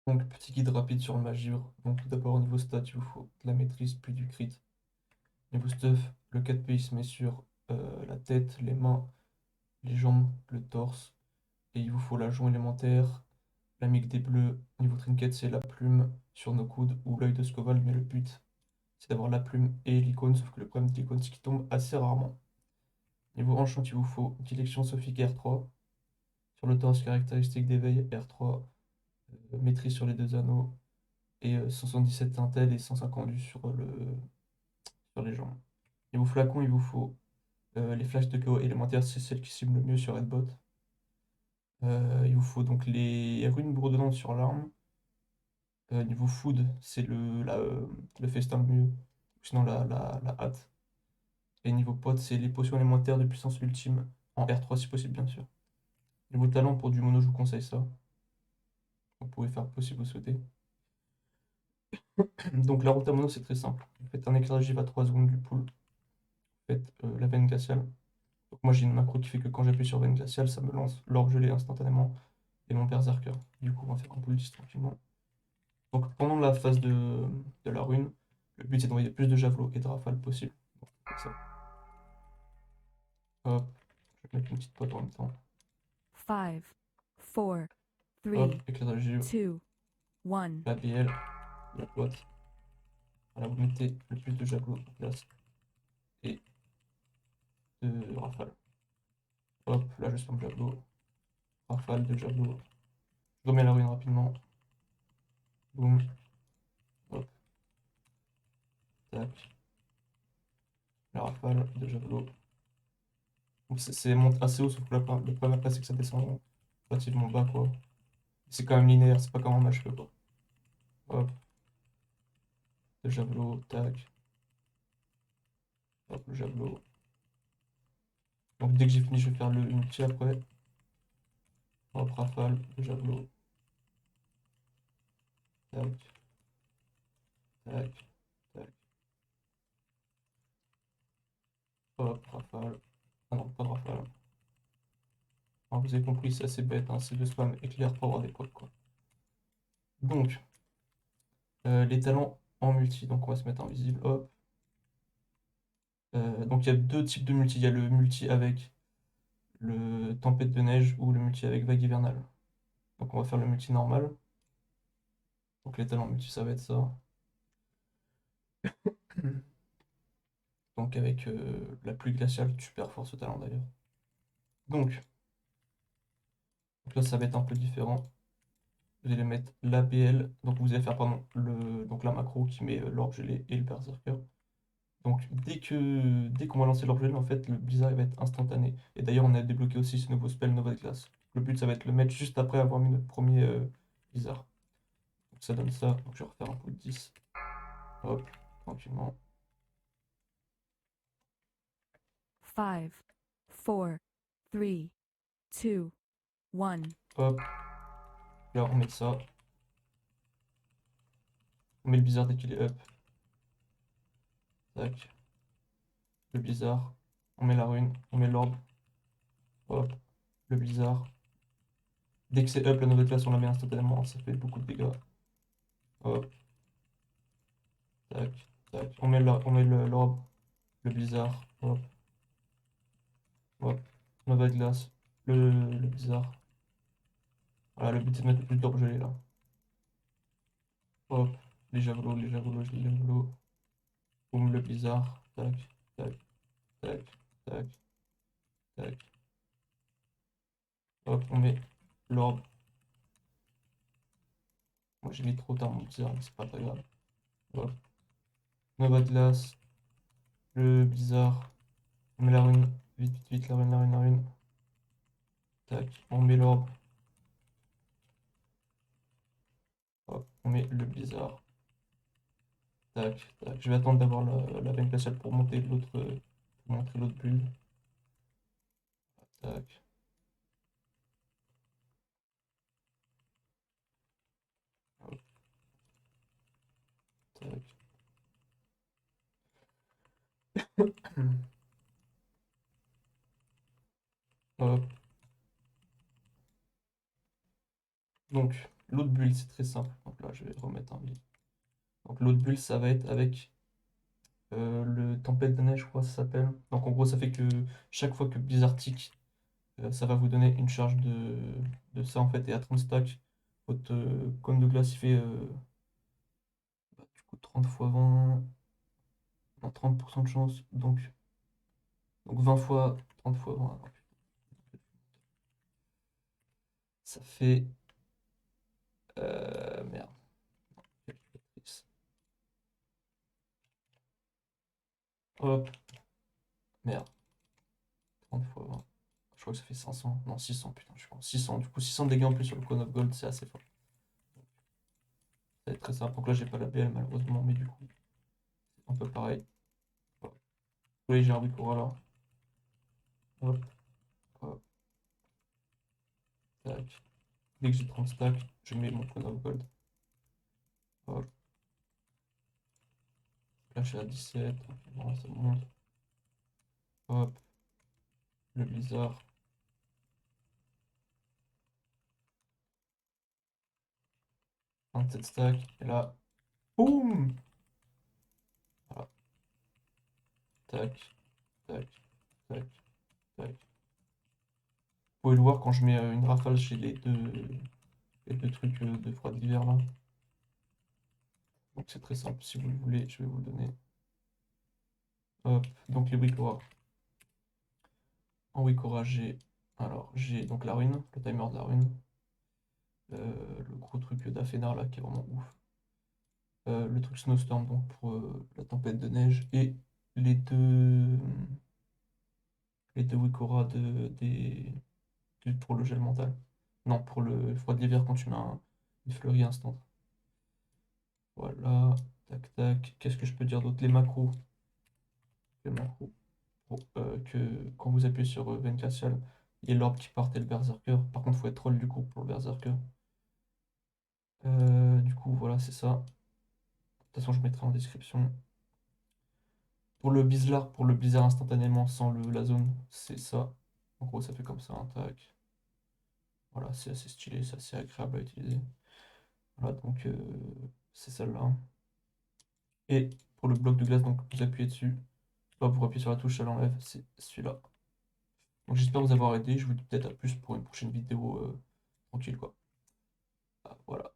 Donc, petit guide rapide sur le Magivre. Donc, tout d'abord, au niveau stat, il vous faut de la maîtrise puis du crit. Niveau stuff, le 4P il se met sur la tête, les mains, les jambes, le torse. Et il vous faut la jonc élémentaire, l'amique des bleus. Niveau trinket, c'est la plume sur nos coudes ou l'œil de Scoval. Mais le but, c'est d'avoir la plume et l'icône. Sauf que le problème de l'icône, c'est qu'il tombe assez rarement. Niveau enchant, il vous faut direction sophique R3. Sur le torse, caractéristique d'éveil R3. Maîtrise sur les deux anneaux. Et 177 intel et 150 sur les jambes. Niveau flacon, il vous faut les flashs de KO élémentaires, c'est celle qui cible le mieux sur Redbot. Il vous faut donc les runes bourdonnantes sur l'arme. Niveau food, c'est le festin le mieux. Sinon la hâte. Et niveau pot, c'est les potions élémentaires de puissance ultime. En R3 si possible, bien sûr. Niveau talent, pour du mono, je vous conseille ça. Vous pouvez faire plus si vous souhaitez. Donc la route à mono, c'est très simple. Vous faites un éclairage vive à 3 secondes du pool. Vous faites la veine glaciale. Donc moi j'ai une macro qui fait que quand j'appuie sur veine glaciale, ça me lance l'orbe gelé instantanément et mon berserker. Du coup, on va faire un pull 10 tranquillement. Donc pendant la phase de la rune, le but c'est d'envoyer plus de javelot et de rafales possible. Donc, comme ça. Hop, je vais mettre une petite pote en même temps. 5, 4, Hop, 3, éclairage vive, 2, 1. la BL, la pote. Voilà, vous mettez le plus de javelot en place et de rafale. Hop, là je spam javelot, rafale de javelot. Je remets la rune rapidement. Boum, hop, tac. La rafale de javelot. Donc c'est monte assez haut, sauf que le problème après c'est que ça descend relativement bas quoi. C'est quand même linéaire, c'est pas comme un match quoi. Hop, le javelot, tac, hop, le javelot. Donc dès que j'ai fini, je vais faire le ulti après. Hop, rafale, le javelot, tac, tac, tac. Hop, rafale. Ah non, pas de rafale. Alors, vous avez compris, c'est assez bête, hein, c'est de spam éclair pour avoir des potes quoi. Donc, les talents en multi, donc on va se mettre invisible, hop. Donc il y a deux types de multi, il y a le multi avec le tempête de neige ou le multi avec vague hivernale. Donc on va faire le multi normal. Donc les talents multi, ça va être ça. Donc avec la pluie glaciale, super fort ce talent d'ailleurs. Donc là, ça va être un peu différent. Vous allez mettre l'APL. Donc vous allez faire pardon, donc la macro qui met l'orbe gelé et le berserker. Donc dès qu'on va lancer l'orbe gelé, en fait, le blizzard il va être instantané. Et d'ailleurs, on a débloqué aussi ce nouveau spell Nova de glace. Le but, ça va être de le mettre juste après avoir mis notre premier blizzard. Donc ça donne ça. Donc je vais refaire un coup de 10. Hop, tranquillement. 5, 4, 3, 2, 1. Hop, là on met ça. On met le blizzard dès qu'il est up. Tac. Le blizzard. On met la rune. On met l'orbe. Hop. Le blizzard. Dès que c'est up, la nouvelle classe, on la met instantanément. Ça fait beaucoup de dégâts. Hop. Tac. Tac. On met l'orbe. Le blizzard. Hop. Hop. Nouvelle glace. Le blizzard. Voilà, le but c'est de mettre le plus d'orbe gelé là. Hop. Les javelots, les javelots, les javelots. Boum, le blizzard. Tac. Tac. Tac. Tac. Tac. Hop, on met l'orbe. Moi j'ai mis trop tard mon blizzard, mais c'est pas très grave. Hop. Nova de glace. Le blizzard. On met la rune. Vite, vite, vite, la rune, la rune, la rune. Tac. On met l'orbe. Hop. On met le blizzard. Tac, tac. Je vais attendre d'avoir la veine glaciale pour monter l'autre. Pour montrer l'autre bulle. Tac. Hop. Tac. Hop. Donc, l'autre build, c'est très simple. Donc là, je vais remettre un build. Donc l'autre build, ça va être avec le Tempête de Neige, je crois que ça s'appelle. Donc en gros, ça fait que chaque fois que Blizzard tick, ça va vous donner une charge de ça en fait. Et à 30 stacks, votre cône de glace, il fait du coup 30 fois 20, non, 30% de chance. Donc 20 fois 30 fois 20. Ça fait. Merde. Calculatrice. Hop, merde. 30 fois 20. Je crois que ça fait 500. Non, 600, putain, je suis con. 600. Du coup, 600 de dégâts en plus sur le Cone of Gold, c'est assez fort. Ça va être très simple. Donc là, j'ai pas la BL malheureusement, mais du coup, c'est un peu pareil. Hop. Oui, j'ai un Wikora là. Hop, hop, tac. Dès que j'ai 30 stacks, je mets mon Cone of Gold. Hop, là, je suis à 17. Tranquillement, ça monte. Hop, le blizzard. 27 stacks. Et là, boum! Voilà. Tac, tac, tac, tac. Vous pouvez le voir quand je mets une rafale chez les deux trucs de froid d'hiver là. Donc c'est très simple, si vous le voulez, je vais vous le donner. Hop, donc les Wikora. En Wikora, j'ai donc la rune, le timer de la rune. Le gros truc d'Afenar là qui est vraiment ouf. Le truc Snowstorm donc pour la tempête de neige. Et les deux, les deux Wikora pour le gel mental. Non, pour le froid de l'hiver quand tu mets une fleurie instant. Voilà, tac tac. Qu'est-ce que je peux dire d'autre? Les macros que quand vous appuyez sur Vencatial, il y a l'orbe qui part et le berserker. Par contre, il faut être troll du coup pour le berserker. Du coup, voilà, c'est ça. De toute façon, je mettrai en description. Pour le Blizzard, pour le Blizzard instantanément sans la zone, c'est ça. En gros, ça fait comme ça, un tac. Voilà, c'est assez stylé, c'est assez agréable à utiliser. Voilà, donc c'est celle-là. Et pour le bloc de glace, donc vous appuyez dessus. Hop, vous appuyez sur la touche, ça l'enlève, c'est celui-là. Donc j'espère vous avoir aidé. Je vous dis peut-être à plus pour une prochaine vidéo tranquille, quoi. Ah, voilà.